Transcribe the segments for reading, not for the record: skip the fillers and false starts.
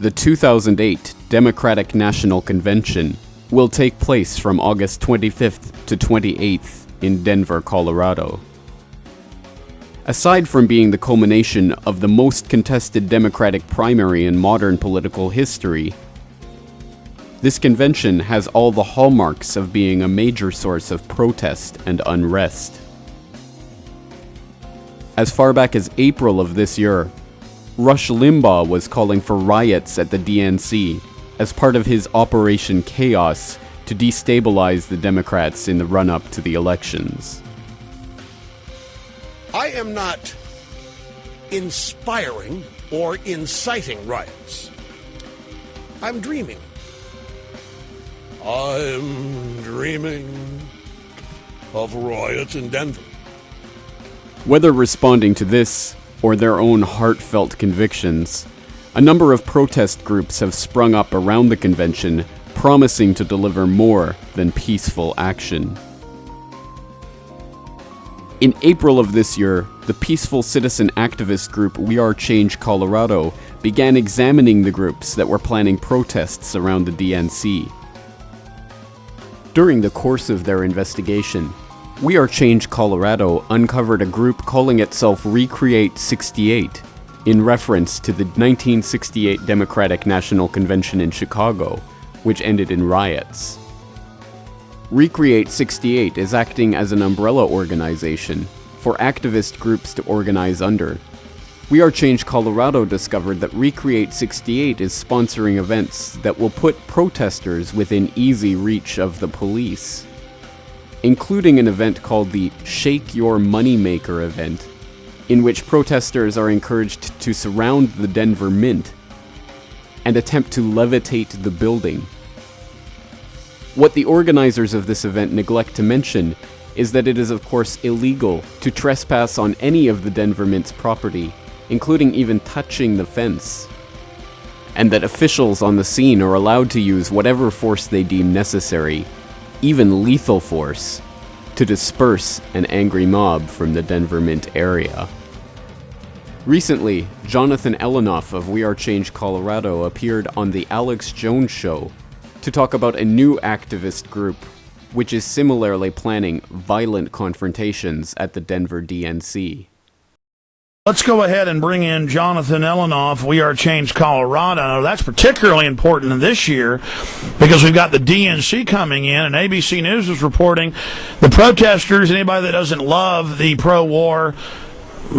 The 2008 Democratic National Convention will take place from August 25th to 28th in Denver, Colorado. Aside from being the culmination of the most contested Democratic primary in modern political history, this convention has all the hallmarks of being a major source of protest and unrest. As far back as April of this year, Rush Limbaugh was calling for riots at the DNC as part of his Operation Chaos to destabilize the Democrats in the run-up to the elections. I am not inspiring or inciting riots. I'm dreaming. I'm dreaming of riots in Denver. Whether responding to this or their own heartfelt convictions, a number of protest groups have sprung up around the convention, promising to deliver more than peaceful action. In April of this year, the peaceful citizen activist group We Are Change Colorado began examining the groups that were planning protests around the DNC. During the course of their investigation, We Are Change Colorado uncovered a group calling itself Recreate 68, in reference to the 1968 Democratic National Convention in Chicago, which ended in riots. Recreate 68 is acting as an umbrella organization for activist groups to organize under. We Are Change Colorado discovered that Recreate 68 is sponsoring events that will put protesters within easy reach of the police, including an event called the Shake Your Moneymaker event, in which protesters are encouraged to surround the Denver Mint and attempt to levitate the building. What the organizers of this event neglect to mention is that it is of course illegal to trespass on any of the Denver Mint's property, including even touching the fence, and that officials on the scene are allowed to use whatever force they deem necessary, even lethal force, to disperse an angry mob from the Denver Mint area. Recently, Jonathan Ellinoff of We Are Change Colorado appeared on The Alex Jones Show to talk about a new activist group which is similarly planning violent confrontations at the Denver DNC. Let's go ahead and bring in Jonathan Ellinoff, We Are Change Colorado. That's particularly important this year because we've got the DNC coming in, and ABC News is reporting the protesters, anybody that doesn't love the pro-war,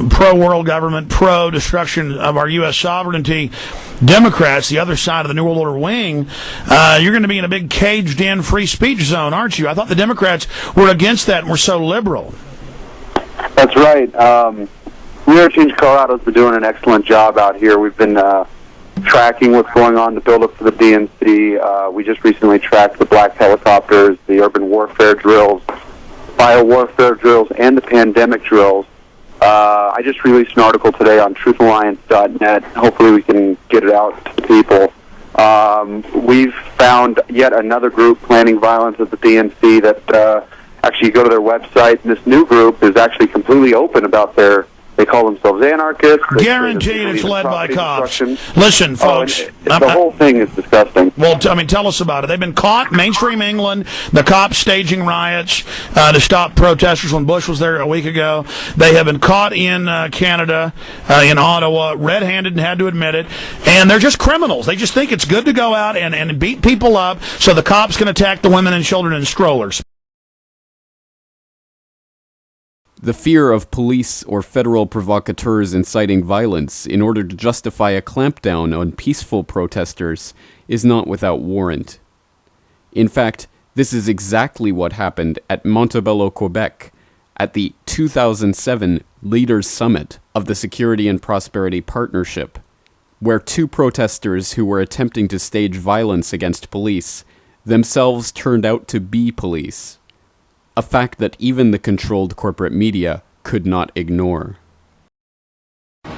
pro-world government, pro-destruction of our U.S. sovereignty, Democrats, the other side of the New World Order wing, you're going to be in a big caged-in free speech zone, aren't you? I thought the Democrats were against that and were so liberal. That's right. We Are Change Colorado's been doing an excellent job out here. We've been tracking what's going on to build up for the DNC. We just recently tracked the black helicopters, the urban warfare drills, biowarfare drills, and the pandemic drills. I just released an article today on truthalliance.net. Hopefully we can get it out to the people. We've found yet another group planning violence at the DNC that actually you go to their website, and this new group is actually completely open about they call themselves anarchists. Guaranteed it's led by cops. Listen, folks. The whole thing is disgusting. Well, tell us about it. They've been caught, mainstream England, the cops staging riots to stop protesters when Bush was there a week ago. They have been caught in Canada, in Ottawa, red-handed and had to admit it. And they're just criminals. They just think it's good to go out and beat people up so the cops can attack the women and children in strollers. The fear of police or federal provocateurs inciting violence in order to justify a clampdown on peaceful protesters is not without warrant. In fact, this is exactly what happened at Montebello, Quebec, at the 2007 Leaders Summit of the Security and Prosperity Partnership, where two protesters who were attempting to stage violence against police themselves turned out to be police. A fact that even the controlled corporate media could not ignore.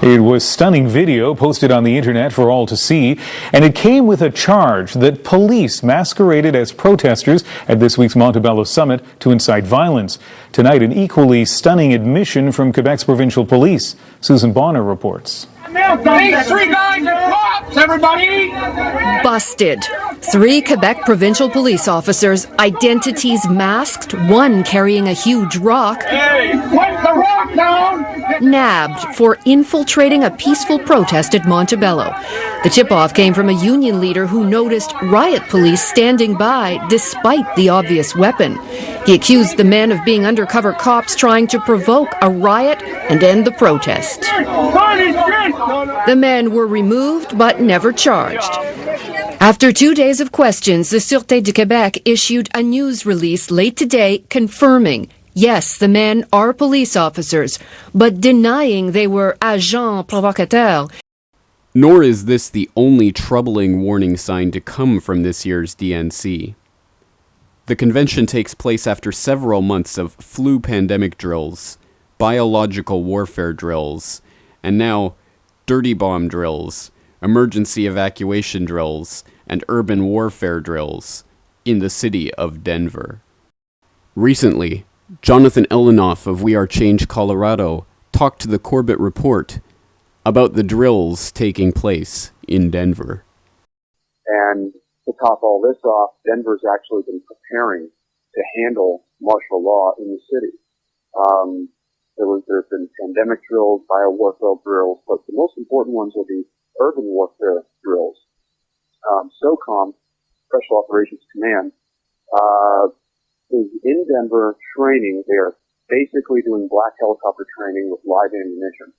It was stunning video posted on the internet for all to see, and it came with a charge that police masqueraded as protesters at this week's Montebello Summit to incite violence. Tonight, an equally stunning admission from Quebec's provincial police. Susan Bonner reports. These three guys are cops, everybody! Busted. 3 Quebec provincial police officers, identities masked, one carrying a huge rock, Hey, put the rock down! nabbed for infiltrating a peaceful protest at Montebello. The tip-off came from a union leader who noticed riot police standing by despite the obvious weapon. He accused the men of being undercover cops trying to provoke a riot and end the protest. The men were removed but never charged. After 2 days of questions, the Sûreté du Québec issued a news release late today confirming, yes, the men are police officers, but denying they were agents provocateurs. Nor is this the only troubling warning sign to come from this year's DNC. The convention takes place after several months of flu pandemic drills, biological warfare drills, and now dirty bomb drills, emergency evacuation drills, and urban warfare drills in the city of Denver. Recently, Jonathan Ellinoff of We Are Change Colorado talked to the Corbett Report about the drills taking place in Denver. And to top all this off, Denver's actually been preparing to handle martial law in the city. There's been pandemic drills, biowarfare drills, but the most important ones are the urban warfare drills. SOCOM, Special Operations Command, is in Denver training. They are basically doing black helicopter training with live ammunition.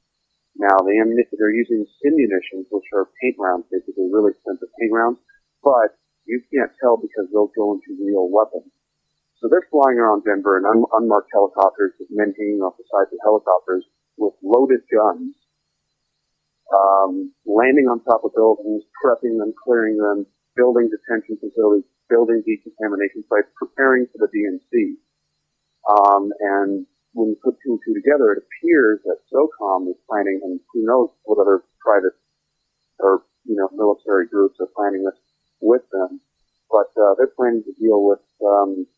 Now, they're using munitions, which are paint rounds, basically really expensive paint rounds, but you can't tell because they'll go into real weapons. So they're flying around Denver in unmarked helicopters with men hanging off the sides of helicopters with loaded guns, landing on top of buildings, prepping them, clearing them, building detention facilities, building decontamination sites, preparing for the DNC. And when you put 2 and 2 together, it appears that SOCOM is planning, and who knows what other private or, military groups are planning this with them. But they're planning to deal with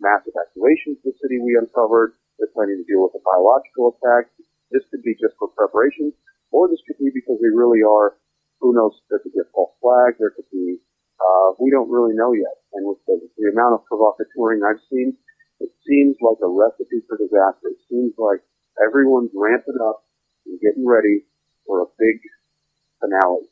mass evacuations of the city we uncovered. They're planning to deal with a biological attack. This could be just for preparations, or this could be because they really are, who knows, there could be a false flag, there could be, we don't really know yet. And with the amount of provocateuring I've seen, it seems like a recipe for disaster. It seems like everyone's ramping up and getting ready for a big finale.